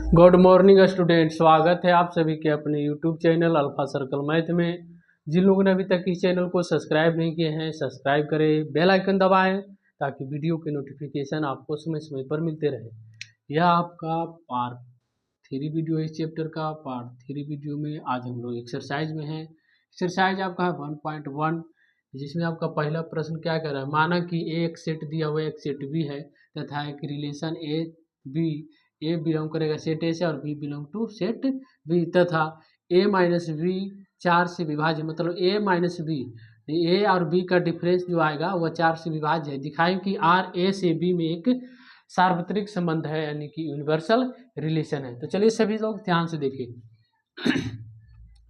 Good morning student, स्वागत है आप सभी के अपने YouTube channel alpha circle math में। जिन लोगों ने अभी तक इस चैनल को सब्सक्राइब नहीं किए हैं, सब्सक्राइब करें, बेल आइकन दबाएं ताकि वीडियो के नोटिफिकेशन आपको समय समय पर मिलते रहे। यह आपका पार्ट 3 वीडियो है। इस चैप्टर का पार्ट 3 वीडियो में आज हम लोग एक्सरसाइज में हैं। एक्सरसाइज आपका है 1.1, जिसमें आपका पहला प्रश्न क्या कर रहा है। माना कि ए एक सेट दिया हुआ एक सेट बी है तथा एक रिलेशन ए बिलोंग करेगा सेट ए से और B belong to set B, तथा ए माइनस बी 4 से विभाज्य, मतलब ए माइनस बी, ए और बी का डिफरेंस जो आएगा वह 4 से विभाज्य है। दिखाएं कि आर ए से बी में एक सार्वत्रिक संबंध है, यानी कि यूनिवर्सल रिलेशन है। तो चलिए सभी लोग ध्यान से देखिए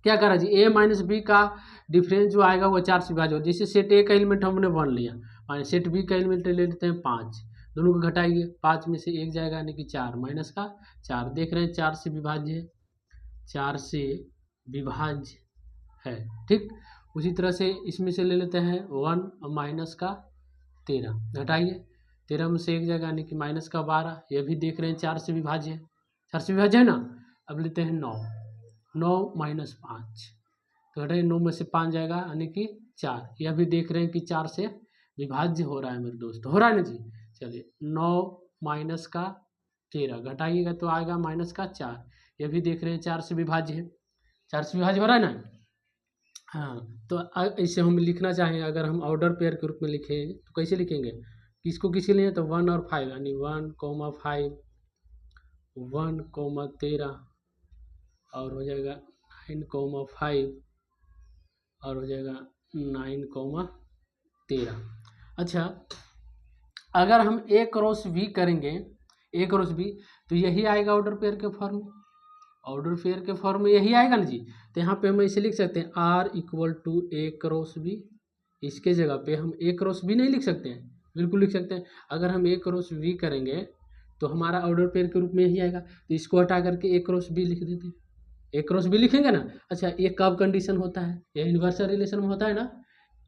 क्या करा जी। ए माइनस बी का डिफरेंस जो आएगा वो 4 से विभाज्य हो। जैसे सेट ए का एलिमेंट हमने 1 लिया, माइनस सेट बी का एलिमेंट ले लेते हैं 5, दोनों को घटाइए, 5 में से 1 जाएगा यानी कि 4 माइनस का 4। देख रहे हैं 4 से विभाज्य है, 4 से विभाज्य है, ठीक। उसी तरह से इसमें से ले लेते हैं 1 माइनस का 13, घटाइए, 13 में से 1 जाएगा यानी कि माइनस का 12। यह भी देख रहे हैं 4 से विभाज्य है, 4 से विभाज्य है ना। अब लेते हैं 9 माइनस 5, तो घटाइए, 9 में से 5 जाएगा यानी कि 4। यह भी देख रहे हैं कि 4 से विभाज्य हो रहा है मेरे दोस्त, हो रहा है ना जी। चलिए 9 माइनस का 13 घटाइएगा तो आएगा माइनस का 4। यह भी देख रहे हैं 4 से विभाज्य है, 4 से विभाज्य हो रहा है ना। हाँ, तो इसे हम लिखना चाहें, अगर हम ऑर्डर पेयर के रूप में लिखें तो कैसे लिखेंगे, किसको किसके लिए, तो 1 और 5, यानी 1, 5, 1, 13 और हो जाएगा 9, 5 और हो जाएगा 9, 13। अच्छा, अगर हम ए क्रॉस बी करेंगे, ए क्रॉस बी, तो यही आएगा ऑर्डर पेयर के फॉर्म में, ऑर्डर पेयर के फॉर्म में यही आएगा ना जी। तो यहाँ पे हम इसे लिख सकते हैं R equal to A cross B. इसके जगह पे हम ए क्रॉस बी नहीं लिख सकते हैं, बिल्कुल लिख सकते हैं। अगर हम ए क्रॉस बी करेंगे तो हमारा ऑर्डर पेयर के रूप में यही आएगा, तो इसको हटा करके ए क्रॉस बी लिख देते हैं, ए क्रॉस बी लिखेंगे ना। अच्छा, ये कब कंडीशन होता है, ये यूनिवर्सल रिलेशन में होता है ना।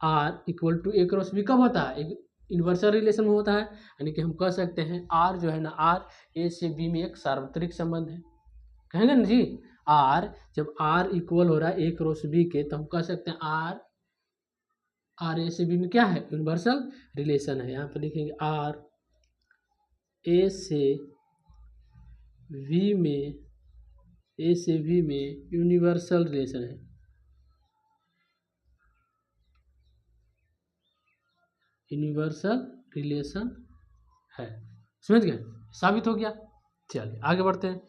R equal to A cross B कब होता है, यूनिवर्सल रिलेशन में होता है, यानी कि हम कह सकते हैं आर जो है ना, आर ए से बी में एक सार्वत्रिक संबंध है, कहेंगे ना जी। आर जब आर इक्वल हो रहा है ए क्रॉस बी के, तो हम कह सकते हैं आर ए से बी में क्या है, यूनिवर्सल रिलेशन है। यहाँ पर लिखेंगे आर ए से बी में, ए से बी में यूनिवर्सल रिलेशन है, यूनिवर्सल रिलेशन है। समझ गए, साबित हो गया। चलिए आगे बढ़ते हैं।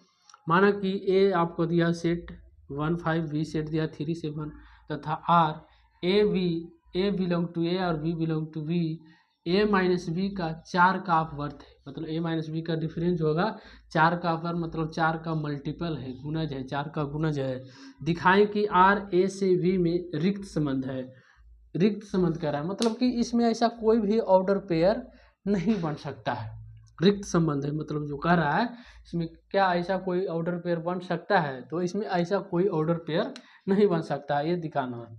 माना कि ए आपको दिया सेट 1, 5, बी सेट दिया 3, 7 तथा R A belong to A और B belong to B, A minus B का 4 का अपवर्त है, मतलब ए माइनस बी का डिफरेंस होगा 4 का अपवर्त, मतलब 4 का मल्टीपल है, गुणज है, 4 का गुणज है। दिखाएं कि आर ए से बी में रिक्त संबंध है, रिक्त संबंध कह रहा है, मतलब कि इसमें ऐसा कोई भी ऑर्डर पेयर नहीं बन सकता है, रिक्त संबंध है, मतलब जो कह रहा है इसमें क्या ऐसा कोई ऑर्डर पेयर बन सकता है, तो इसमें ऐसा कोई ऑर्डर पेयर नहीं बन सकता है, ये दिखाना है।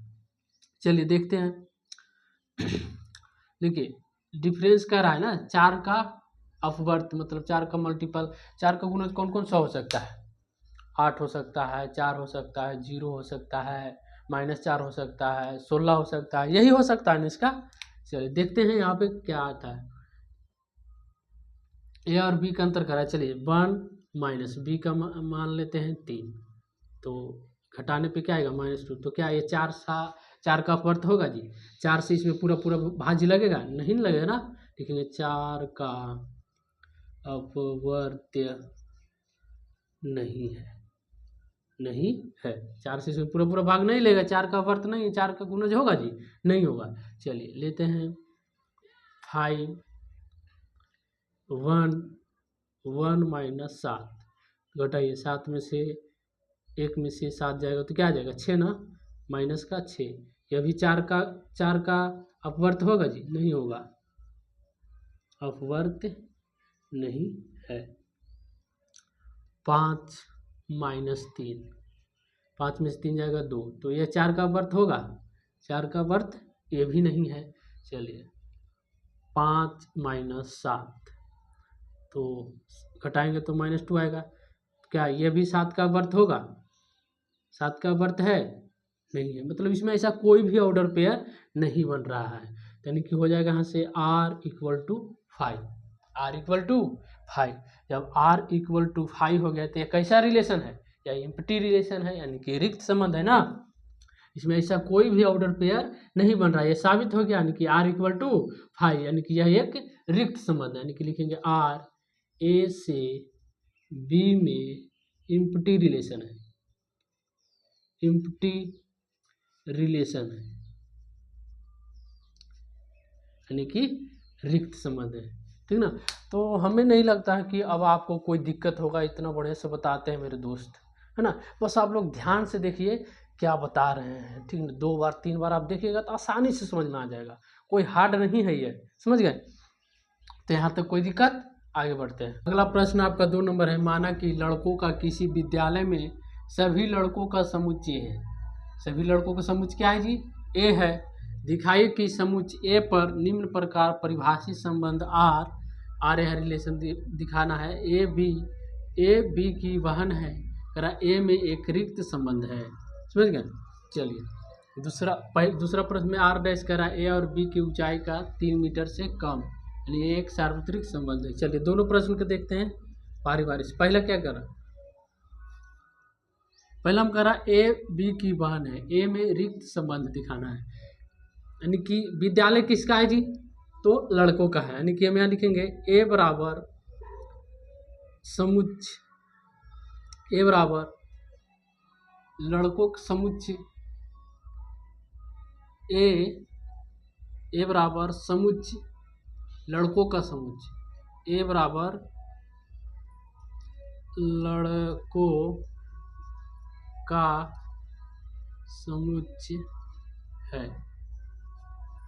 चलिए देखते हैं। देखिए डिफरेंस कह रहा है ना, 4 का अपवर्त, मतलब 4 का मल्टीपल, 4 का गुणज कौन कौन सा हो सकता है, 8 हो सकता है, 4 हो सकता है, 0 हो सकता है, -4 हो सकता है, 16 हो सकता है, यही हो सकता है ना इसका। चलिए देखते हैं यहाँ पे क्या आता है। ए और बी का अंतर करा, चलिए 1 माइनस बी का मान लेते हैं 3, तो घटाने पे क्या आएगा -2, तो क्या ये 4 का अपवर्त होगा जी। 4 से इसमें पूरा पूरा भाज्य लगेगा, नहीं लगेगा ना। लिखेंगे 4 का अपवर्त्य नहीं है, नहीं है, 4 से इसमें पूरा पूरा भाग नहीं लेगा, 4 का अपवर्त नहीं है, 4 का गुणज होगा जी, नहीं होगा। चलिए लेते हैं 5, 1 माइनस 7, घटाइए, 7 में से 1 में से 7 जाएगा तो क्या आ जाएगा 6 ना, माइनस का 6। यह भी 4 का अपवर्त होगा जी, नहीं होगा, अपवर्त नहीं है। 5 माइनस 3, 5 में से 3 जाएगा 2, तो यह 4 का अपवर्त होगा, 4 का अपवर्त ये भी नहीं है। चलिए 5 माइनस 7, तो घटाएंगे तो -2 आएगा, क्या ये भी 7 का वर्थ होगा? 7 का वर्थ है? नहीं है, मतलब इसमें ऐसा कोई भी ऑर्डर पेयर नहीं बन रहा है, यानी कि हो जाएगा यहाँ से r equal to 5। r equal to 5, जब r इक्वल टू 5 हो गया तो ये कैसा रिलेशन है? या एम्प्टी रिलेशन है, यानी कि रिक्त संबंध है ना। इसमें ऐसा कोई भी ऑर्डर पेयर नहीं बन रहा है, ये साबित हो गया, यानी कि r इक्वल टू 5, यानी कि यह एक रिक्त संबंध है, यानी कि लिखेंगे r a से b में एम्प्टी रिलेशन है, एम्प्टी रिलेशन है, यानी कि रिक्त संबंध है, ठीक ना। तो हमें नहीं लगता है कि अब आपको कोई दिक्कत होगा, इतना बढ़िया से बताते हैं मेरे दोस्त, है ना। बस आप लोग ध्यान से देखिए क्या बता रहे हैं, ठीक ना। 2 बार 3 बार आप देखिएगा तो आसानी से समझ में आ जाएगा, कोई हार्ड नहीं है ये, समझ गए। तो यहाँ तक कोई दिक्कत, आगे बढ़ते हैं। अगला प्रश्न आपका 2 नंबर है। माना कि लड़कों का किसी विद्यालय में सभी लड़कों का समुच्चय है। सभी लड़कों का समुच्चय क्या है जी? ए है। दिखाइए कि समुच्चय ए पर निम्न प्रकार परिभाषित संबंध आर यह रिलेशन दिखाना है। ए बी की बहन है, करा ए में एक रिक्त संबंध है, समझ गए। चलिए दूसरा प्रश्न में आर डैश करा ए और बी की ऊंचाई का 3 मीटर से कम, यानी ये एक सार्वत्रिक संबंध है। चलिए दोनों प्रश्न को देखते हैं बारी बारी से। पहला क्या करा? पहला हम करा ए बी की बहन है, ए में रिक्त संबंध दिखाना है, यानी कि विद्यालय किसका है जी? तो लड़कों का है, यानी कि हम यहाँ लिखेंगे ए बराबर समुच्चय, ए बराबर लड़कों का समुच्चय, ए बराबर समुच्चय लड़कों का समुच्चय, ए बराबर लड़कों का समुच्चय है।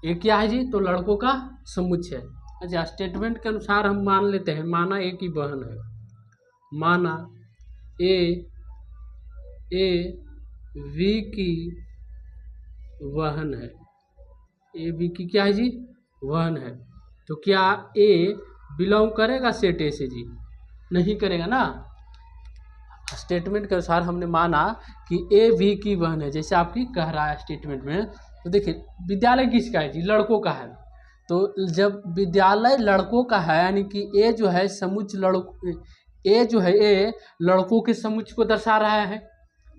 ये क्या है जी? तो लड़कों का समुच्चय है। अच्छा, स्टेटमेंट के अनुसार हम मान लेते हैं, माना ए की बहन है, माना ए बी की बहन है, ए बी की क्या है जी? बहन है। तो क्या ए बिलोंग करेगा सेट ए से जी? नहीं करेगा ना। स्टेटमेंट के अनुसार हमने माना कि ए बी की बहन है, जैसे आपकी कह रहा है स्टेटमेंट में। तो देखिए विद्यालय किसका है जी? लड़कों का है। तो जब विद्यालय लड़कों का है, यानी कि ए जो है समुच्चय ए लड़कों के समुच्चय को दर्शा रहा है,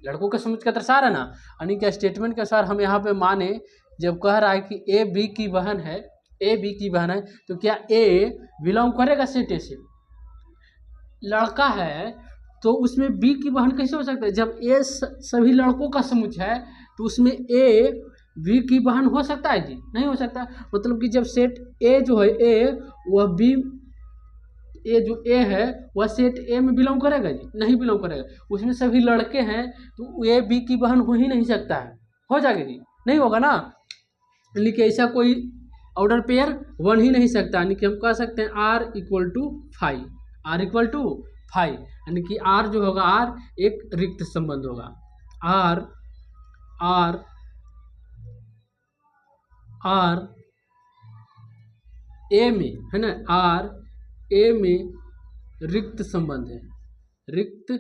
लड़कों के समुच्चय का दर्शा रहा है ना। यानी कि स्टेटमेंट के अनुसार हम यहाँ पे माने, जब कह रहा है कि ए बी की बहन है, तो क्या ए बिलोंग करेगा सेट ए से? लड़का है तो उसमें बी की बहन कैसे हो सकता है? जब ए सभी लड़कों का समुच्चय है तो उसमें ए बी की बहन हो सकता है जी? नहीं हो सकता। मतलब कि जब सेट ए जो है वह बी, ए जो ए है वह सेट ए में बिलोंग करेगा जी? नहीं बिलोंग करेगा। उसमें सभी लड़के हैं तो ए बी की बहन हो ही नहीं सकता है। हो जाएगा जी? नहीं होगा ना। लेकिन ऐसा कोई ऑर्डर पेयर बन ही नहीं सकता, यानी कि हम कह सकते हैं R equal to 5, R equal to 5, यानी कि आर जो होगा, आर एक रिक्त संबंध होगा। आर ए में है ना, आर ए में रिक्त संबंध है, रिक्त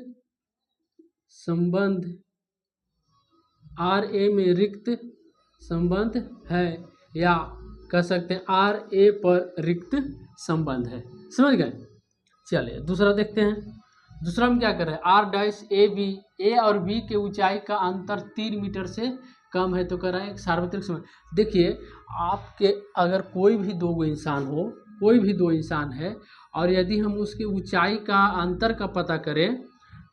संबंध, आर ए में रिक्त संबंध है, या कह सकते हैं आर ए पर रिक्त संबंध है। समझ गए। चलिए दूसरा देखते हैं। दूसरा हम क्या कर रहे हैं? आर डैश ए बी, ए और बी के ऊंचाई का अंतर 3 मीटर से कम है, तो कर रहा है एक सार्वत्रिक संबंध। देखिए आपके अगर कोई भी दो इंसान है और यदि हम उसके ऊंचाई का अंतर का पता करें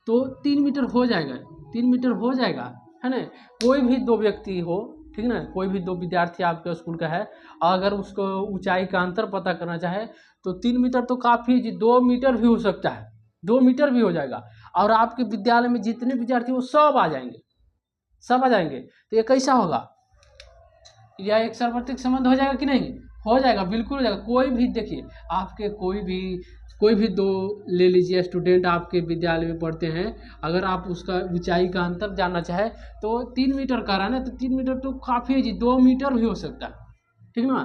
तो 3 मीटर हो जाएगा, 3 मीटर हो जाएगा, है ना। कोई भी दो व्यक्ति हो, ठीक ना, कोई भी दो विद्यार्थी आपके स्कूल का है, अगर उसको ऊंचाई का अंतर पता करना चाहे तो 3 मीटर तो काफ़ी जी, 2 मीटर भी हो सकता है, 2 मीटर भी हो जाएगा। और आपके विद्यालय में जितने विद्यार्थी वो सब आ जाएंगे, सब आ जाएंगे। तो ये कैसा होगा? या एक सार्वत्रिक संबंध हो जाएगा कि नहीं? हो जाएगा, बिल्कुल हो जाएगा। कोई भी देखिए आपके कोई भी दो ले लीजिए स्टूडेंट आपके विद्यालय में पढ़ते हैं, अगर आप उसका ऊंचाई का अंतर जानना चाहे तो 3 मीटर का रहा ना, तो 3 मीटर तो काफ़ी है जी, 2 मीटर भी हो सकता है, ठीक ना।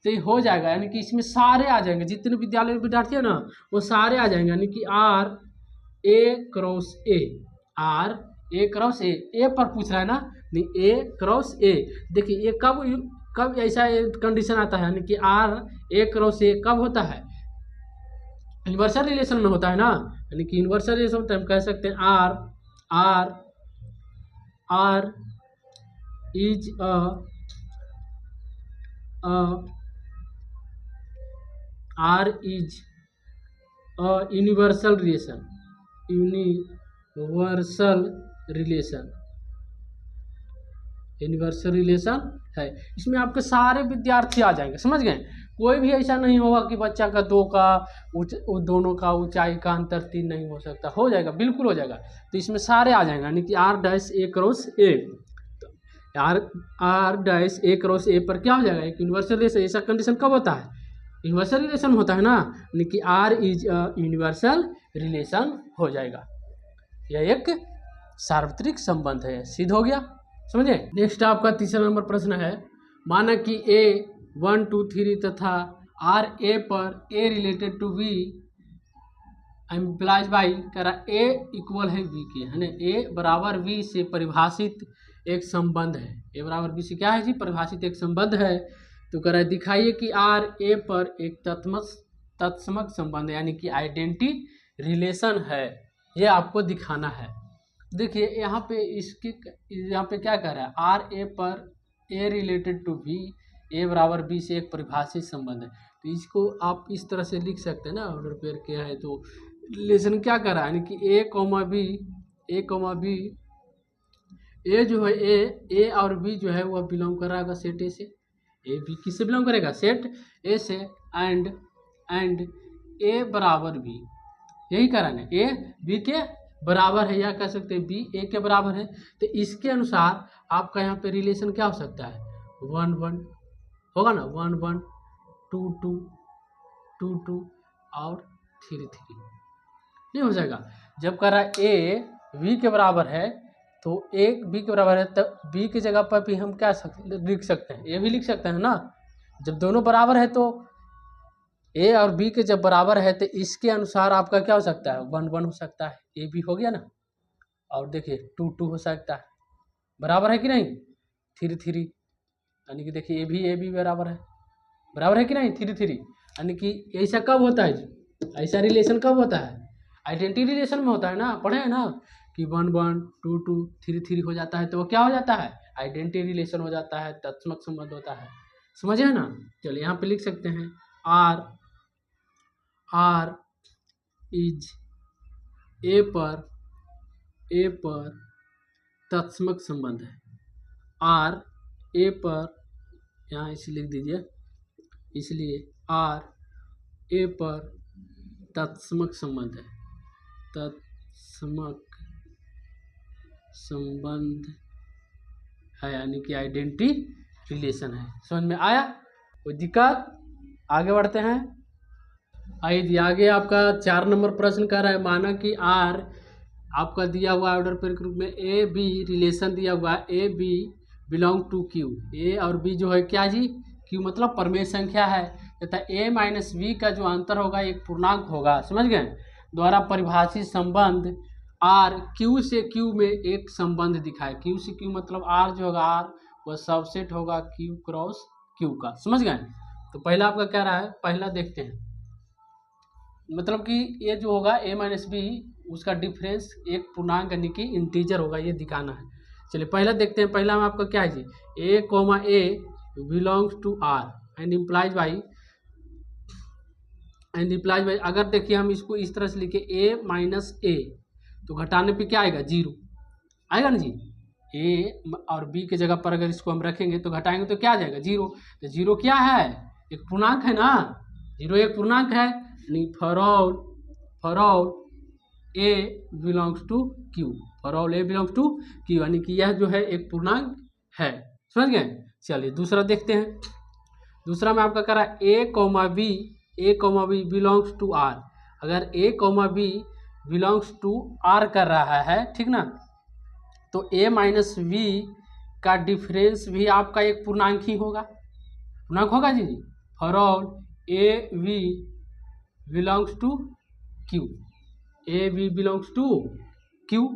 तो ये हो जाएगा, यानी कि इसमें सारे आ जाएंगे, जितने विद्यालय में विद्यार्थी है ना वो सारे आ जाएंगे, यानी कि A cross A, R A cross A पर पूछ रहा है ना, नहीं ए क्रॉस ए। देखिए ये कब ऐसा कंडीशन आता है, यानी कि आर ए क्रॉस ए कब होता है, इन्वर्सल रिलेशन में होता है ना, यानी कि इन्वर्सल रिलेशन में हम कह सकते हैं आर इज यूनिवर्सल रिलेशन है। इसमें आपके सारे विद्यार्थी आ जाएंगे, समझ गए। कोई भी ऐसा नहीं होगा कि बच्चा का दोनों का ऊंचाई का अंतर 3 नहीं हो सकता, हो जाएगा, बिल्कुल हो जाएगा। तो इसमें सारे आ जाएंगे, यानी कि R dash A cross A, R dash A cross A पर क्या हो जाएगा, एक यूनिवर्सल रिलेशन। ऐसा कंडीशन कब होता है, यूनिवर्सल रिलेशन होता है ना, यानी कि आर इज यूनिवर्सल रिलेशन हो जाएगा। यह एक सार्वत्रिक संबंध है, सिद्ध हो गया, समझे। नेक्स्ट आपका तीसरा नंबर प्रश्न है, माना कि ए 1 2 3 तथा आर ए पर A related to B employees by कह रहा ए इक्वल है बी के, है ना, ए बराबर बी से परिभाषित एक संबंध है। ए बराबर बी से क्या है जी, परिभाषित एक संबंध है। तो कह रहा है दिखाइए कि आर ए पर एक तत्समक संबंध है, यानी कि आइडेंटिटी रिलेशन है, ये आपको दिखाना है। देखिए यहाँ पे क्या कह रहा है, आर ए पर ए रिलेटेड टू बी, ए बराबर बी से एक परिभाषित संबंध है। तो इसको आप इस तरह से लिख सकते हैं ना, ऑर्डर पेयर क्या है, तो रिलेशन क्या कर रहा है, यानी कि ए कॉमा बी, ए जो है ए और बी जो है वह बिलोंग कर रहा है सेट ए से, ए बी किससे बिलोंग करेगा, सेट ए से, एंड ए बराबर बी, यही कारण है, ए बी के बराबर है, या कह सकते हैं बी ए के बराबर है। तो इसके अनुसार आपका यहाँ पे रिलेशन क्या हो सकता है, 1 1 होगा ना, 1 1 2 2 2 2 और 3 3, नहीं हो जाएगा। जब कह रहा है ए बी के बराबर है, तो ए बी के बराबर है, तब बी की जगह पर भी हम क्या लिख सकते हैं, ए भी लिख सकते हैं ना। जब दोनों बराबर है तो ए और बी के जब बराबर है तो इसके अनुसार आपका क्या हो सकता है, 1 1 हो सकता है, ए बी हो गया ना। और देखिए 2 2 हो सकता है, बराबर है कि नहीं, 3 3, यानी कि देखिए ए बी बराबर है कि नहीं, 3 3, यानी कि ऐसा कब होता है जी, ऐसा रिलेशन कब होता है, आइडेंटिटी रिलेशन में होता है ना, पढ़े हैं ना कि 1 1 2 2 3 3 हो जाता है, तो वो क्या हो जाता है, आइडेंटिटी रिलेशन हो जाता है, तत्समक संबंध होता है, समझे ना। चलिए यहाँ पे लिख सकते हैं आर इज ए पर तत्समक संबंध है, आर ए पर, यहाँ इसे लिख दीजिए, इसलिए आर ए पर तत्समक संबंध है, तत्समक संबंध है, यानी कि आइडेंटिटी रिलेशन है। समझ में आया, कोई दिक्कत, आगे बढ़ते हैं। आगे आपका 4 नंबर प्रश्न कर रहा है, माना कि आर आपका दिया हुआ ऑर्डर पेयर के रूप में ए बी रिलेशन दिया हुआ है, A B belong to Q, A और बी जो है क्या जी, क्यू मतलब परमेय संख्या है, तथा ए माइनस बी का जो अंतर होगा एक पूर्णांक होगा, समझ गए, द्वारा परिभाषित संबंध आर क्यू से क्यू में एक संबंध दिखाए। क्यू से क्यू मतलब आर जो होगा, आर वह सबसेट होगा क्यू क्रॉस क्यू का, समझ गए। तो पहला आपका क्या रहा है, पहला देखते हैं, मतलब कि ये जो होगा ए माइनस बी उसका डिफरेंस एक पूर्णांक यानी कि इंटीजर होगा, ये दिखाना है। चलिए पहला देखते हैं, पहला में आपका क्या है जी, A comma A belongs to R and employees by, अगर देखिए हम इसको इस तरह से लिखे ए माइनस ए, तो घटाने पे क्या आएगा, 0 आएगा ना जी, ए और बी के जगह पर अगर इसको हम रखेंगे तो घटाएंगे तो क्या आ जाएगा, 0। तो 0 क्या है, एक पूर्णांक है ना, 0 एक पूर्णांक है, यानी for all A belongs to Q, for all A belongs to Q, यानी कि यह जो है एक पूर्णांक है, समझ गए। चलिए दूसरा देखते हैं, दूसरा में आपका करा A comma B belongs to R, अगर A comma B belongs to R कर रहा है, ठीक ना, तो ए माइनस बी का डिफरेंस भी आपका एक पूर्णांक ही होगा, पूर्णांक होगा जी, for all A B belongs to Q, A B belongs to Q,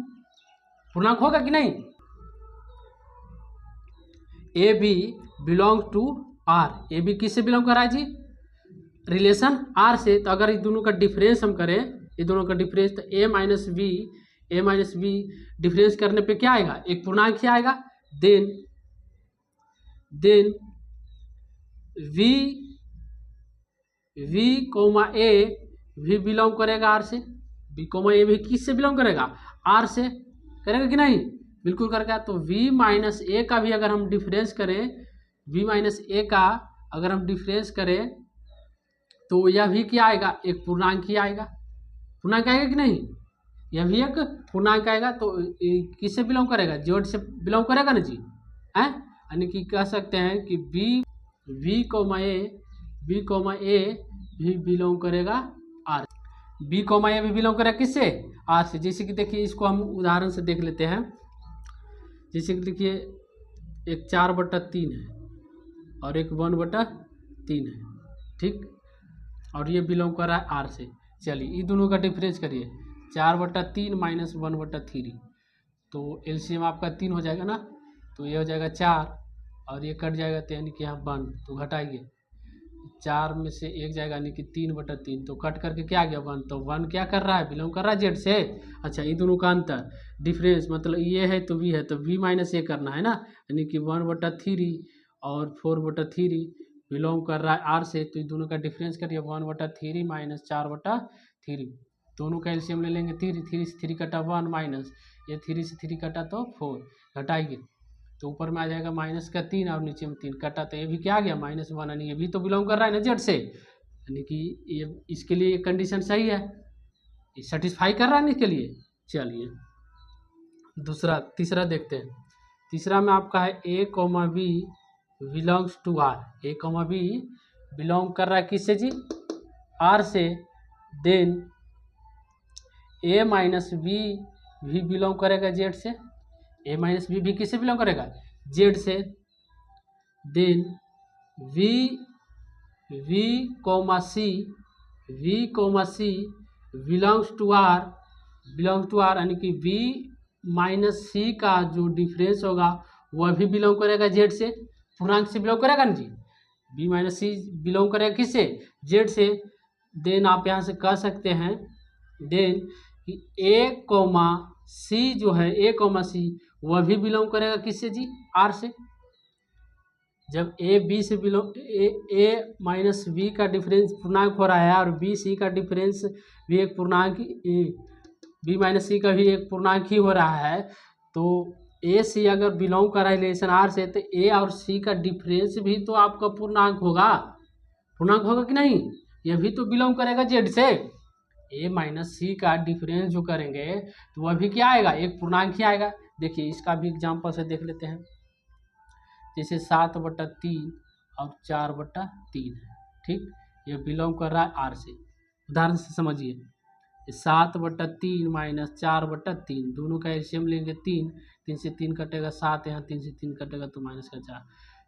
पूर्णांक होगा कि नहीं। A B belong to R, A B किससे बिलोंग कर रहा है जी, रिलेशन आर से। तो अगर इस दोनों का डिफरेंस हम करें, ये दोनों का डिफरेंस, तो ए माइनस बी डिफरेंस करने पे क्या आएगा, एक पूर्णांक ही आएगा। देन वी कोमा ए भी बिलोंग करेगा आर से, बी कोमा ए भी किससे बिलोंग करेगा, आर से, करेगा कि नहीं, बिल्कुल करेगा। तो v माइनस ए का भी अगर हम डिफरेंस करें, v माइनस ए का अगर हम डिफरेंस करें तो यह भी क्या आएगा, एक पूर्णांक ही आएगा। पूर्णांक आएगा कि नहीं, यह भी एक पूर्णांक आएगा। तो किससे बिलोंग करेगा, जेड से बिलोंग करेगा ना जी, हैं। यानी कि कह सकते हैं कि बी कोमा ए भी बिलोंग करेगा आर, बी कोमा ए भी बिलोंग करेगा किससे, आर से। जैसे कि देखिए इसको हम उदाहरण से देख लेते हैं। जैसे कि देखिए एक 4/3 है और एक 1/3 है, ठीक, और ये बिलोंग कर रहा है आर से। चलिए ये दोनों का डिफरेंस करिए, 4/3 माइनस 1/3, तो एलसीएम आपका 3 हो जाएगा ना, तो ये हो जाएगा 4 और ये कट जाएगा, तो यानी कि यहाँ 1, तो घटाइए, 4 में से 1 जाएगा यानी कि 3/3, तो कट करके क्या आ गया 1, तो 1 क्या कर रहा है, बिलोंग कर रहा है जेड से। अच्छा ये दोनों का अंतर डिफरेंस मतलब ये है तो वी है, तो वी माइनस ए करना है ना, यानी कि 1/3 और 4/3 बिलोंग कर रहा है आर से। तो ये दोनों का डिफरेंस करिए, 1/3 माइनस 4/3, दोनों का एलसीएम ले लेंगे 3 से 3 कटा 1 माइनस ये 3 से 3 कटा तो 4, घटाइए तो ऊपर में आ जाएगा माइनस का 3 और नीचे में 3 कटा, तो ये भी क्या आ गया -1, यानी ये भी तो बिलोंग कर रहा है ना जेड से, यानी कि ये इसके लिए कंडीशन सही है, ये सेटिस्फाई कर रहा है ना इसके लिए। चलिए तीसरा देखते हैं। तीसरा में आपका है A comma B belongs to R, A comma B belong कर रहा है किससे जी, आर से। देन ए माइनस बी भी बिलोंग करेगा जेड से, ए माइनस बी भी किससे बिलोंग करेगा, जेड से। Then V comma C belongs to R, यानी कि वी माइनस सी का जो डिफरेंस होगा वह भी बिलोंग करेगा जेड से, पूर्णांक से बिलोंग करेगा ना जी, बी माइनस सी बिलोंग करेगा किससे, जेड से। देन आप यहाँ से कह सकते हैं देन कि ए कोमा सी जो है, ए कोमा सी वह भी बिलोंग करेगा किससे जी, आर से। जब ए बी से बिलोंग ए माइनस बी का डिफरेंस पूर्णांक हो रहा है और बी सी का डिफरेंस भी एक पूर्णांक, बी माइनस सी का भी एक पूर्णांक ही हो रहा है, तो ए सी अगर बिलोंग कर रहा है रिलेशन आर से, तो ए और सी का डिफरेंस भी तो आपका पूर्णांक होगा कि नहीं, यह भी तो बिलोंग करेगा जेड से। ए माइनस सी का डिफरेंस जो करेंगे तो वह भी क्या आएगा, एक पूर्णांक ही आएगा। देखिए इसका भी एग्जांपल से देख लेते हैं। जैसे 7/3 और 4/3 है, ठीक, ये बिलोंग कर रहा है आर से। उदाहरण से समझिए, 7/3 माइनस 4/3, दोनों का एलसीएम लेंगे 3 से 3 कटेगा 7, यहाँ 3 से 3 कटेगा तो माइनस का 4,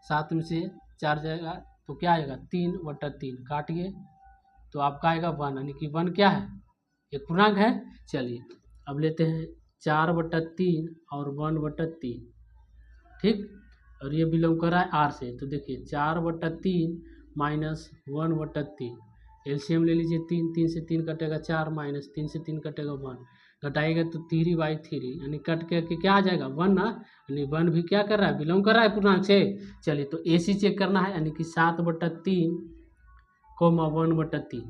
7 में से 4 जाएगा तो क्या आएगा 3/3, काटिए तो आपका आएगा 1, यानी कि 1 क्या है, एक पूर्णांक है। चलिए अब लेते हैं 4/3 और 1/3, ठीक, और ये बिलोंग कर रहा है आर से। तो देखिए 4/3 माइनस 1/3, एलसीएम ले लीजिए 3 से 3 कटेगा 4 माइनस 3 से 3 कटेगा 1, घटाएगा तो 3/3, यानी कट के क्या आ जाएगा 1 ना, यानी 1 भी क्या कर रहा है, बिलोंग कर रहा है पूर्णांक से। चलिए तो एसी चेक करना है, यानी कि 7/3 कोमा 1/3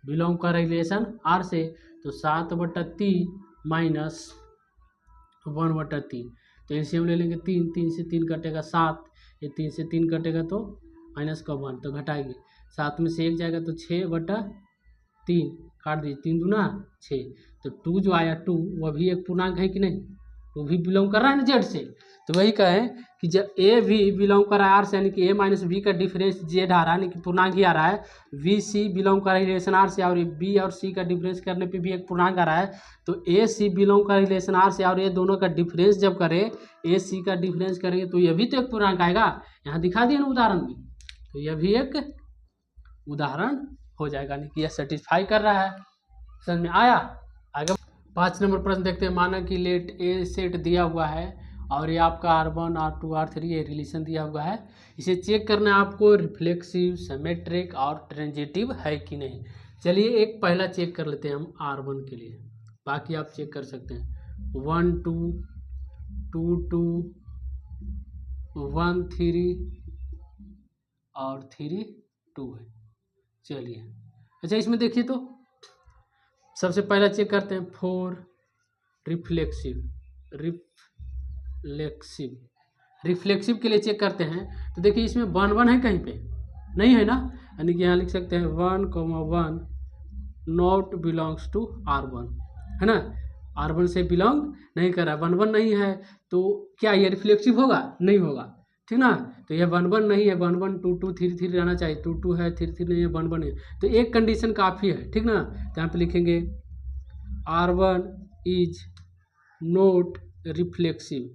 बिलोंग कर रिलेशन आर से, तो 7/3 माइनस 1/3, तो एलसीएम ले लेंगे 3 से 3 कटेगा 7, ये 3 से 3 कटेगा तो माइनस का 1, तो घटाएंगे 7 में से 1 जाएगा तो 6/3, काट दीजिए 3 दूना 6, तो 2 जो आया 2 वह भी एक पूर्णांक है कि नहीं, वो भी बिलोंग कर रहा है ना जेड से। तो वही कहें कि जब ए भी बिलोंग कर रहा है आर से, यानी कि ए माइनस बी का डिफरेंस जेड आ रहा है, यानी कि पूर्णांक ही आ रहा है, वी सी बिलोंग कर रहा है रिलेशन आर से, और बी और सी का डिफरेंस करने पे भी एक पूर्णांक आ रहा है, तो ए सी बिलोंग कर रिलेशन आर से, और ये दोनों का डिफरेंस जब करें, ए सी का डिफरेंस करेंगे तो यह भी तो एक पूर्णांक आएगा, यहाँ दिखा दिए ना उदाहरण में, तो यह भी एक उदाहरण हो जाएगा, यानी कि यह सेटिस्फाई कर रहा है। समझ में आया, 5 नंबर प्रश्न देखते हैं। माना कि लेट ए सेट दिया हुआ है और ये आपका R1 R2 R3 ये रिलेशन दिया हुआ है। इसे चेक करना है आपको रिफ्लेक्सिव, सिमेट्रिक और ट्रांजिटिव है कि नहीं। चलिए एक पहला चेक कर लेते हैं हम R1 के लिए, बाकी आप चेक कर सकते हैं। 1 2 2 2 1 3 और 3 2 है। चलिए अच्छा इसमें देखिए तो सबसे पहला चेक करते हैं 4 रिफ्लेक्सिव के लिए चेक करते हैं। तो देखिए इसमें 1 1 है कहीं पे नहीं है ना, यानी कि यहाँ लिख सकते हैं 1,1 नॉट बिलोंग्स टू R1 है ना, R1 से बिलोंग नहीं कर रहा, 1 1 नहीं है तो क्या ये रिफ्लेक्सिव होगा? नहीं होगा, ठीक ना। तो ये 1 1 नहीं है, 1 1 2 2 3 3 रहना चाहिए, 2 2 है, 3 3 नहीं है, 1 1 है। तो एक कंडीशन काफ़ी है, ठीक ना। तो यहाँ पे लिखेंगे R1 is note reflexive,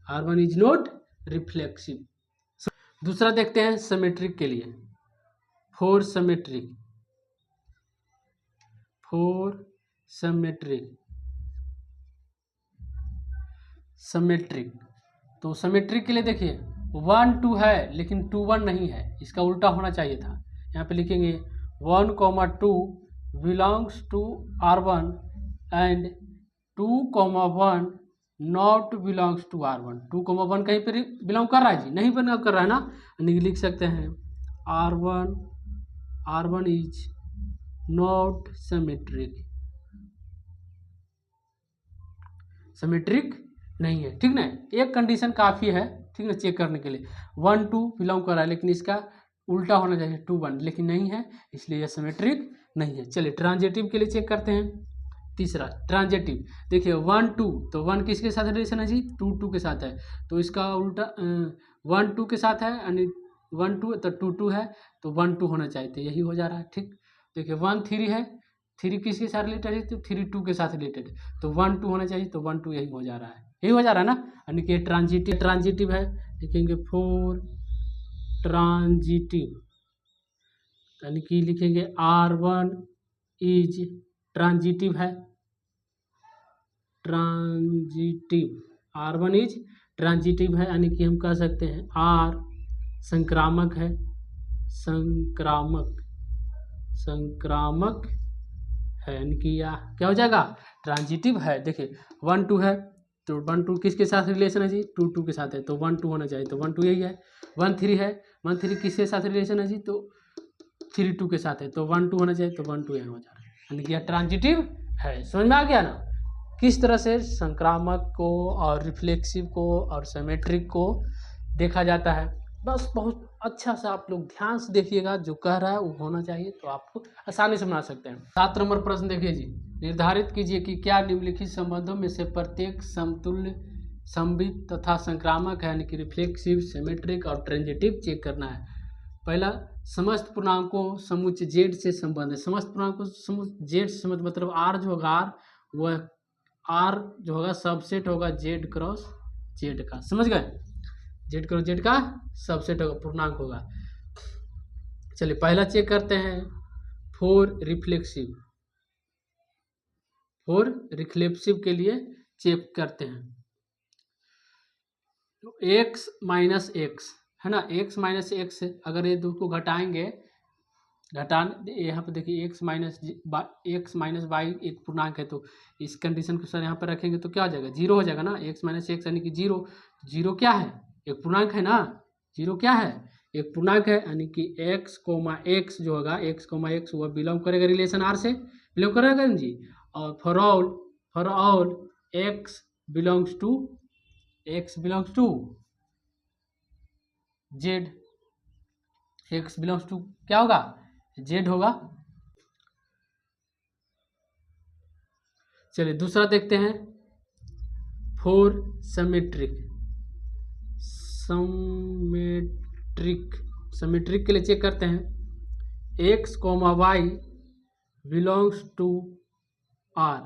R1 is note reflexive. दूसरा देखते हैं सिमेट्रिक के लिए, 4 सिमेट्रिक। तो सिमेट्रिक के लिए देखिए 1 2 है लेकिन 2 1 नहीं है, इसका उल्टा होना चाहिए था। यहाँ पे लिखेंगे 1,2 belongs to R1 and 2,1 not belongs to R1। 2,1 कहीं पर बिलोंग कर रहा है जी? नहीं बिलोंग कर रहा है ना, यानी लिख सकते हैं R1 इज नॉट सिमेट्रिक नहीं है, ठीक ना। एक कंडीशन काफ़ी है, ठीक ना, चेक करने के लिए। 1 2 बिलोंग कर रहा है लेकिन इसका उल्टा होना चाहिए 2 1, लेकिन नहीं है, इसलिए यह सिमेट्रिक नहीं है। चलिए ट्रांजिटिव के लिए चेक करते हैं। तीसरा ट्रांजिटिव देखिए 1 2, तो 1 किसके साथ रिलेशन है जी? 2 2 के साथ है, तो इसका उल्टा 1 2 के साथ है, यानी 1 2 तो 2 2 है, तो 1 2 होना चाहिए, तो यही हो जा रहा है, ठीक। देखिए 1 3 है, 3 किसके साथ रिलेटेड है? तो 3 2 के साथ रिलेटेड है, तो 1 2 होना चाहिए, तो 1 2 यही हो जा रहा है, यही हो जा रहा है ना, यानी कि ट्रांजिटिव है। लिखेंगे 4 ट्रांजिटिव, यानी कि लिखेंगे R1 इज ट्रांजिटिव है, R1 इज ट्रांजिटिव है, यानी कि हम कह सकते हैं R संक्रामक है, संक्रामक है, यानी कि यह क्या हो जाएगा? ट्रांजिटिव है। देखिए 1 2 है, तो 1 2 किसके साथ रिलेशन है जी? 2 2 के साथ है, तो 1 2 होना चाहिए, तो 1 2 यही है। 1 3 है, 1 3 किसके साथ रिलेशन है जी? तो 3 2 के साथ है, तो 1 2 होना चाहिए, तो 1 2 यही हो जा रहा है, यानी कि यह ट्रांजिटिव है। समझ में आ गया ना किस तरह से संक्रामक को और रिफ्लेक्सिव को और सिमेट्रिक को देखा जाता है। बस बहुत अच्छा से आप लोग ध्यान से देखिएगा, जो कह रहा है वो होना चाहिए, तो आपको आसानी से बना सकते हैं। 7 नंबर प्रश्न देखिए जी, निर्धारित कीजिए कि क्या निम्नलिखित संबंधों में से प्रत्येक समतुल्य, संवित तथा संक्रामक है, यानी कि रिफ्लेक्सिव, सिमेट्रिक और ट्रांजिटिव चेक करना है। पहला समस्त पूर्णांकों समुच्चय जेड से संबंध है। समस्त पूर्णांकों समुच्चय जेड से संबंध मतलब आर जो होगा वह आर जो होगा सबसेट होगा जेड क्रॉस जेड का, समझ गए? जेड क्रॉस जेड का सबसेट होगा, पूर्णांक होगा। चलिए पहला चेक करते हैं 4 रिफ्लेक्सिव के लिए चेक करते हैं। तो x माइनस एक्स है ना, x माइनस एक्स अगर ये दो को घटाएंगे, यहाँ पे देखिए x माइनस वाई एक पूर्णांक है, तो इस कंडीशन को सर यहाँ पर रखेंगे तो क्या हो जाएगा? 0 हो जाएगा ना। x माइनस एक्स यानी कि 0, 0 क्या है? एक पूर्णांक है ना, 0 क्या है? एक पूर्णांक है, यानी कि x जो होगा x वह बिलोंग करेगा रिलेशन r से, बिलोंग करेगा ना जी। और for all x belongs to z, x belongs to क्या होगा? z होगा। चलिए दूसरा देखते हैं 4 सिमेट्रिक के लिए चेक करते हैं। x, y belongs to r,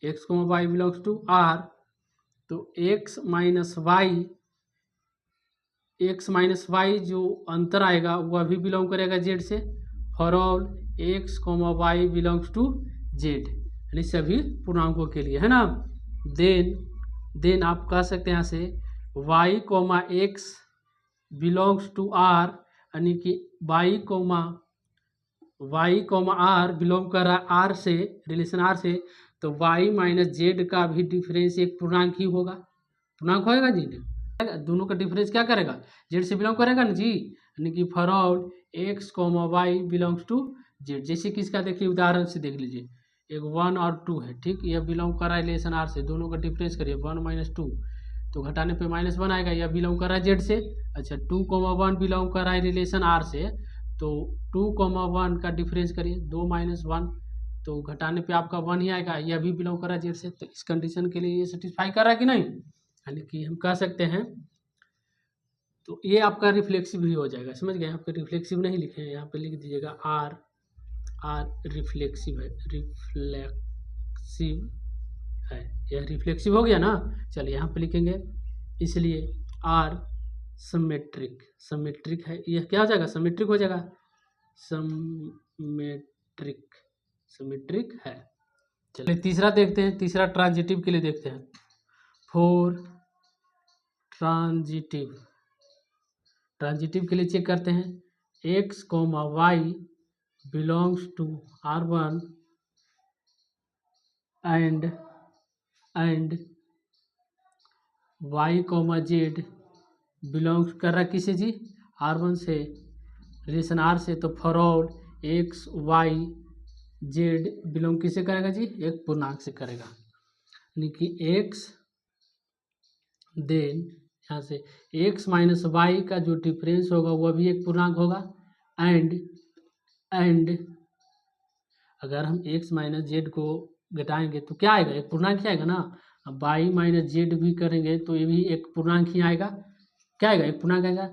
y belongs to r, तो x माइनस वाई जो अंतर आएगा वह भी बिलोंग करेगा z से। For all x, y belongs to Z, यानी सभी पूर्णांकों के लिए, है ना। देन आप कह सकते हैं यहाँ से y comma X belongs to R, यानी कि y कोमा आर बिलोंग कर रहा है आर से, रिलेशन आर से, तो y माइनस जेड का भी डिफरेंस एक पूर्णांक ही होगा, पूर्णांक होएगा जी। दोनों का डिफरेंस क्या करेगा, जेड से बिलोंग करेगा ना जी, यानी कि for all x comma y belongs to z. जैसे कि इसका देखिए उदाहरण से देख लीजिए, एक 1 और 2 है, ठीक, यह बिलोंग कर रहा है रिलेशन आर से, दोनों का डिफरेंस करिए 1 माइनस 2, तो घटाने पे -1 आएगा, यह बिलोंग कर रहा है जेड से। अच्छा 2,1 बिलोंग कर रहा है रिलेशन आर से, तो 2,1 का डिफरेंस करिए 2 माइनस 1, तो घटाने पे आपका 1 ही आएगा, यह भी बिलोंग कर रहा है जेड से। तो इस कंडीशन के लिए ये सेटिस्फाई कर रहा है कि नहीं, यानी कि हम कह सकते हैं, तो ये आपका रिफ्लेक्सिव ही हो जाएगा, समझ गए। यहाँ पे रिफ्लेक्सिव नहीं लिखे हैं, यहाँ पे लिख दीजिएगा आर रिफ्लेक्सिव है, यह रिफ्लेक्सिव हो गया ना। चलिए यहाँ पे लिखेंगे, इसलिए आर समेट्रिक है, यह क्या हो जाएगा, समेट्रिक हो जाएगा, समेट्रिक है। चलिए तीसरा देखते हैं, तीसरा ट्रांजिटिव के लिए देखते हैं। फोर ट्रांजिटिव के लिए चेक करते हैं, x comma y belongs to R1 and y comma z belongs कर रहा है किसे जी, R1 से, रिलेशन R से, तो for all x y z belong किसे करेगा जी, एक पूर्णांक से करेगा, यानी कि x, देन यहाँ से x माइनस वाई का जो डिफरेंस होगा वह भी एक पूर्णांक होगा, एंड अगर हम x माइनस जेड को घटाएंगे तो क्या आएगा, एक पूर्णांक ही आएगा ना। अब y माइनस जेड भी करेंगे तो ये भी एक पूर्णांक ही आएगा, क्या आएगा, एक पूर्णांक आएगा।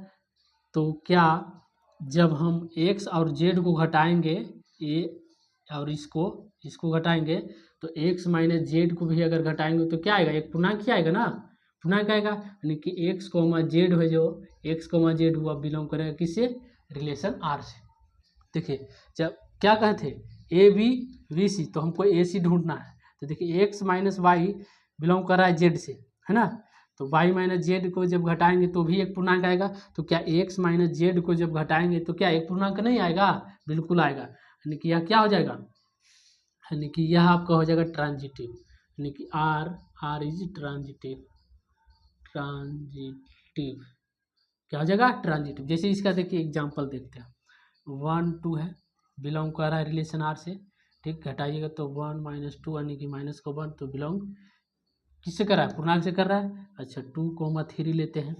तो क्या जब हम x और z को घटाएंगे, ये और इसको घटाएंगे, तो x माइनस जेड को भी अगर घटाएंगे तो क्या आएगा, एक पूर्णांक ही आएगा ना, पूर्णांक आएगा, यानी कि x कोमा जेड है, जो x कोमा जेड हुआ बिलोंग करेगा किससे, रिलेशन R से। देखिए जब क्या कहते ए बी बी सी, तो हमको ए सी ढूंढना है, तो देखिए x माइनस वाई बिलोंग कर रहा है जेड से, है ना, तो y माइनस जेड को जब घटाएंगे तो भी एक पूर्णांक आएगा, तो क्या x माइनस जेड को जब घटाएंगे तो क्या एक पूर्णांक नहीं आएगा, बिल्कुल आएगा, यानी कि यह क्या हो जाएगा, यानी कि यह आपका हो जाएगा ट्रांजिटिव, यानी कि आर इज ट्रांजिटिव क्या हो जाएगा, ट्रांजिटिव। जैसे इसका देखिए एग्जांपल देखते हैं, 1 2 है, बिलोंग कर रहा है रिलेशन आर से, ठीक, घटाइएगा तो 1 माइनस 2, यानी कि माइनस को 1, तो बिलोंग किससे कर रहा है, पूर्णांक से कर रहा है। अच्छा 2,3 लेते हैं,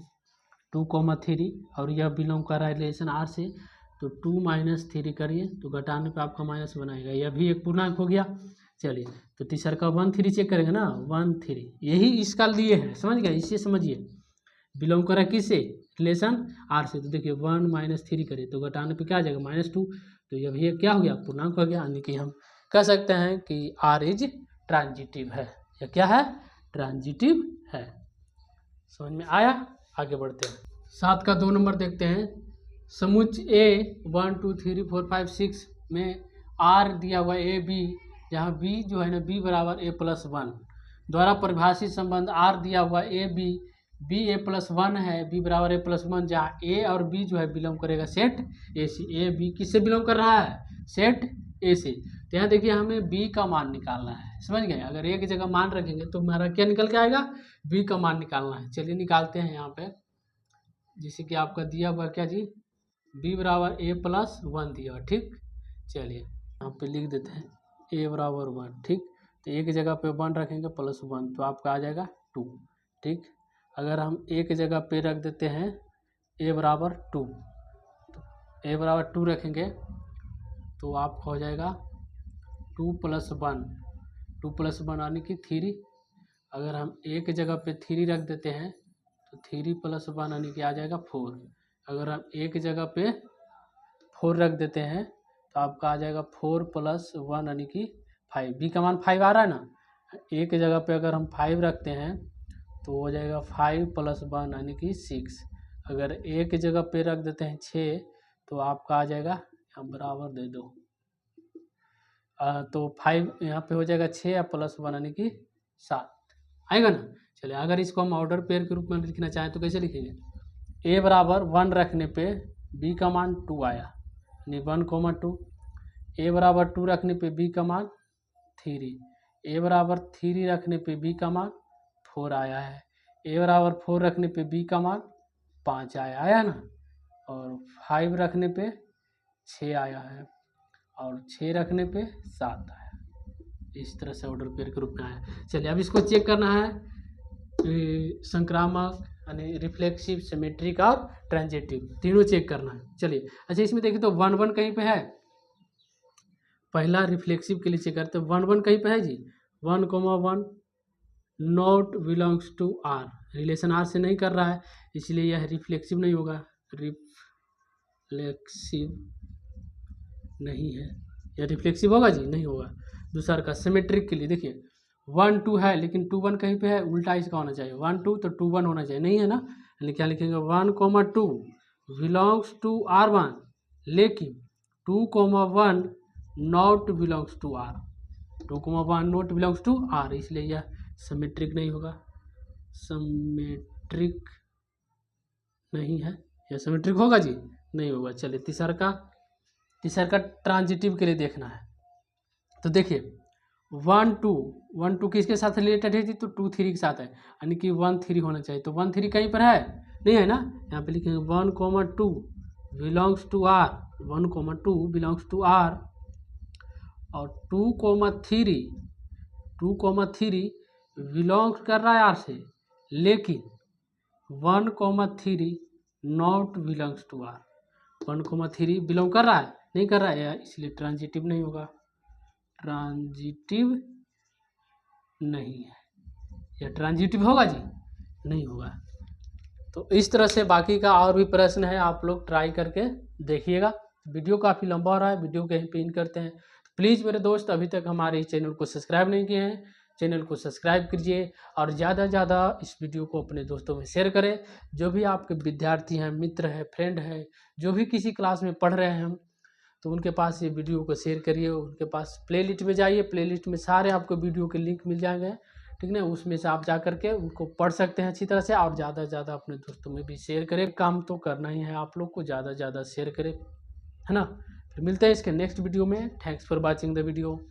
2,3 और यह बिलोंग कर रहा है रिलेशन आर से, तो 2 माइनस 3 करिए तो घटाने पे आपका माइनस बनाएगा, यह भी एक पूर्णांक हो गया। चलिए तो तीसरा का 1 3 चेक करेंगे ना, 1 3 यही इसका लिए है, समझ गए, इससे समझिए बिलोंग कर रहा है किससे, रिलेशन आर से, तो देखिए 1 माइनस 3 करिए तो घटाने पे क्या आ जाएगा, -2, तो यह भी क्या हो गया, पूर्णांक हो गया, यानी कि हम कह सकते हैं कि आर इज ट्रांजिटिव है, यह क्या है, ट्रांजिटिव है। समझ में आया, आगे बढ़ते हैं। 7 का 2 नंबर देखते हैं, समुच्च ए 1 2 3 4 5 6 में आर दिया हुआ ए बी, जहाँ बी जो है ना बी बराबर a+1 द्वारा परिभाषित संबंध आर दिया हुआ ए बी a+1 है, बी बराबर a+1, जहाँ ए और बी जो है बिलोंग करेगा सेट ए से, ए बी किससे बिलोंग कर रहा है, सेट ए से। तो यहाँ देखिए हमें बी का मान निकालना है, समझ गए, अगर ए की जगह मान रखेंगे तो हमारा क्या निकल के आएगा, बी का मान निकालना है। चलिए निकालते हैं, यहाँ पे जैसे कि आपका दिया हुआ क्या जी, बी बराबर a+1 दिया, ठीक, चलिए यहाँ पे लिख देते हैं a बराबर 1, ठीक, तो एक जगह पे 1 रखेंगे +1 तो आपका आ जाएगा 2, ठीक, अगर हम एक जगह पे रख देते हैं a बराबर 2, तो a बराबर 2 रखेंगे तो आपका हो जाएगा 2 + 1 यानी कि 3, अगर हम एक जगह पे 3 रख देते हैं तो 3 + 1 यानी कि आ जाएगा 4, अगर हम एक जगह पे 4 रख देते हैं तो आपका आ जाएगा 4 + 1 यानी कि 5, बी का मान 5 आ रहा है ना, एक जगह पे अगर हम 5 रखते हैं तो हो जाएगा 5 + 1 यानी कि 6, अगर एक जगह पे रख देते हैं 6 तो आपका आ जाएगा, यहाँ बराबर दे दो, तो 5 यहाँ पे हो जाएगा 6 या +1 यानी कि 7 आएगा ना। चलिए अगर इसको हम ऑर्डर पेयर के रूप में लिखना चाहें तो कैसे लिखेंगे, a बराबर 1 रखने पे b का मान 2 आया यानी 1,2, a बराबर 2 रखने पे b का मान 3, a बराबर 3 रखने पे b का मान 4 आया है, a बराबर 4 रखने पे b का मान 5 आया ना, और 5 रखने पे 6 आया है, और 6 रखने पे 7 आया। इस तरह से ऑर्डर पेयर के रूप में आया। चलिए अब इसको चेक करना है संक्रामक यानी रिफ्लेक्सिव, सिमेट्रिक और ट्रांजिटिव, तीनों चेक करना है। चलिए अच्छा इसमें देखिए तो 1 1 कहीं पे है, पहला रिफ्लेक्सिव के लिए चेक करते हैं। 1 1 कहीं पे है जी, 1,1 not belongs to R, relation R से नहीं कर रहा है इसलिए यह रिफ्लेक्सिव नहीं होगा, रिफ्लेक्सिव नहीं है। यह रिफ्लेक्सिव होगा जी, नहीं होगा। दूसरा का सिमेट्रिक के लिए देखिए 1 2 है लेकिन 2 1 कहीं पे है, उल्टा इसका होना चाहिए, 1 2 तो 2 1 होना चाहिए, नहीं है ना, यानी क्या लिखेंगे 1,2 बिलोंग्स टू R1 लेकिन 2,1 not belongs to R, 2,1 not belongs to R, इसलिए यह सिमेट्रिक नहीं होगा, सिमेट्रिक नहीं है। यह सिमेट्रिक होगा जी, नहीं होगा। चलिए तीसरा का ट्रांजिटिव के लिए देखना है। तो देखिए 1 2 किसके साथ रिलेटेड है जी, तो 2 3 के साथ है, यानी कि 1 3 होना चाहिए, तो 1 3 कहीं पर है, नहीं है ना, यहाँ पे लिखेंगे 1,2 belongs to R, 1,2 belongs to R, और 2,3 बिलोंग्स कर रहा है R से, लेकिन 1,3 not belongs to R, 1,3 belong कर रहा है, नहीं कर रहा है, इसलिए ट्रांजिटिव नहीं होगा, ट्रांजिटिव नहीं है। यह ट्रांजिटिव होगा जी, नहीं होगा। तो इस तरह से बाकी का और भी प्रश्न है, आप लोग ट्राई करके देखिएगा। वीडियो काफ़ी लंबा हो रहा है, वीडियो कहीं पे इन करते हैं। प्लीज़ मेरे दोस्त अभी तक हमारे इस चैनल को सब्सक्राइब नहीं किए हैं, चैनल को सब्सक्राइब कीजिए और ज़्यादा से ज़्यादा इस वीडियो को अपने दोस्तों में शेयर करें। जो भी आपके विद्यार्थी हैं, मित्र हैं, फ्रेंड हैं, जो भी किसी क्लास में पढ़ रहे हैं तो उनके पास ये वीडियो को शेयर करिए। उनके पास प्लेलिस्ट में जाइए, प्लेलिस्ट में सारे आपको वीडियो के लिंक मिल जाएंगे, ठीक ना, उसमें से आप जा करके उनको पढ़ सकते हैं अच्छी तरह से, और ज़्यादा से ज़्यादा अपने दोस्तों में भी शेयर करें। काम तो करना ही है आप लोग को, ज़्यादा से ज़्यादा शेयर करें, है ना। फिर मिलते हैं इसके नेक्स्ट वीडियो में। Thanks for watching the video.